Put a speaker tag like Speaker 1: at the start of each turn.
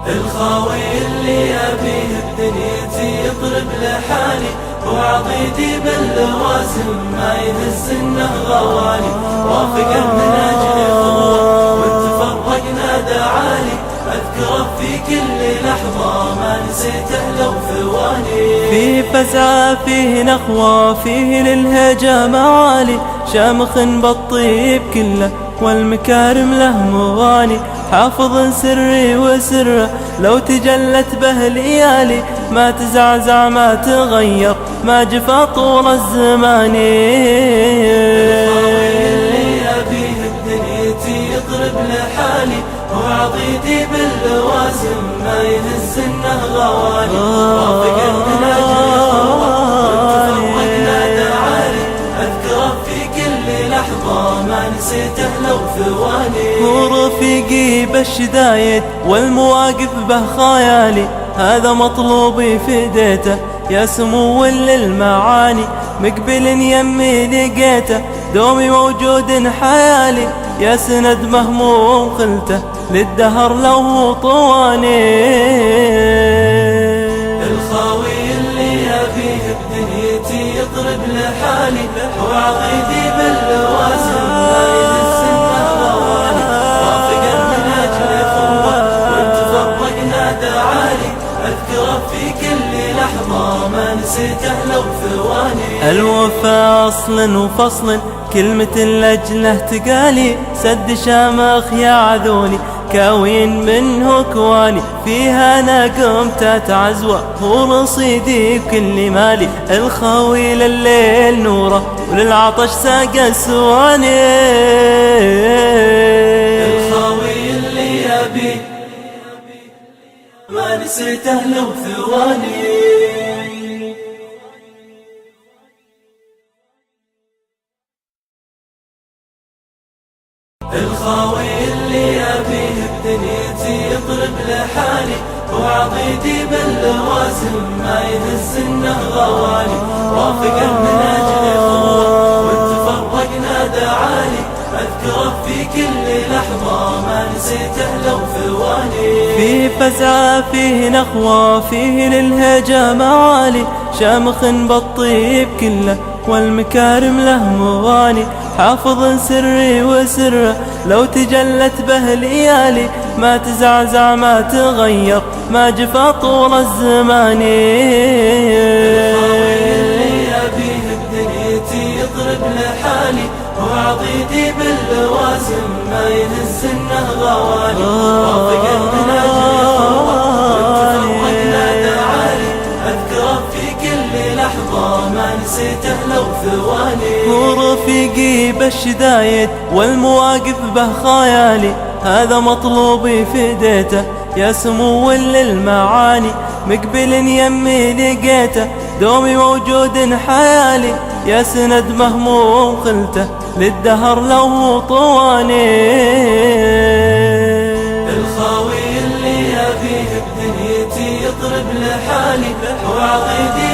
Speaker 1: الخاوي اللي أبيه بدنيتي يطرب لحالي، وعضيدي باللوازم ما يهز انه غوالي. وافقه من اجل قوة واتفرقنا دعالي، اذكره في كل لحظة ما نسيته لو ثواني.
Speaker 2: في فزعة فيه نخوة فيه للهجا معالي، شامخ بالطيب كله والمكارم له مغاني. حافظ سري وسره لو تجلت به ليالي، ما تزعزع ما تغير ما جفا طول الزمان.
Speaker 1: الخاوي اللي أبيه بدنيتي يطرب لحالي، وعضيدي باللوازم ما يهز انه غوالي. وافقه من اجل قوة واتفرقنا دعالي، اذكره في كل لحظة ما نسيته لو ثواني.
Speaker 2: هو رفيقي بالشدايد والمواقف به خيالي، هذا مطلوبي فديته يا سمو للمعاني. مقبل يمي لقيته دومي موجود حيالي، يا سند مهموم خلته للدهر لو طواني.
Speaker 1: الخاوي اللي أبيه بدنيتي يطرب لحالي، وعضيدي باللوازم ما يهز انه غوالي. وافقه من اجل قوة واتفرقنا دعالي، اذكره في كل لحظة ما نسيته لو ثواني.
Speaker 2: الوفا أصل وفصل كلمة لأجله تقالي، سد شامخ يا عذولي كاوين منه كواني. فيها أنا قمت أتعزوى هو رصيدي بكل مالي، الخاوي لليل نوره وللعطش ساق السواني.
Speaker 1: الخاوي اللي أبيه ما نسيته لو ثواني. الخاوي اللي أبيه بدنيتي يطرب لحالي، وعضيدي باللوازم ما يهز انه غوالي. وافقه من اجل قوة واتفرقنا دعالي، اذكره في كل لحظة ما نسيته لو ثواني.
Speaker 2: في فزعة فيه نخوة فيه للهجا معالي، شامخ بالطيب كله والمكارم له مغاني. حافظ سري وسره لو تجلت به ليالي، ما تزعزع ما تغير ما جفا طول الزمان.
Speaker 1: الخاوي اللي أبيه بدنيتي يطرب لحالي، وعضيدي باللوازم ما يهز انه غوالي. وافقه من اجل قوة واتفرقنا دعالي، اذكره في كل لحظة ما نسيته لو ثواني.
Speaker 2: هو رفيقي بالشدايد والمواقف به خيالي، هذا مطلوبي فديته يا سمو للمعاني. مقبل يمي لقيته دومي موجود حيالي، يا سند مهموم خلته للدهر لو طواني.
Speaker 1: الخاوي اللي أبيه بدنيتي يطرب لحالي، وعضيدي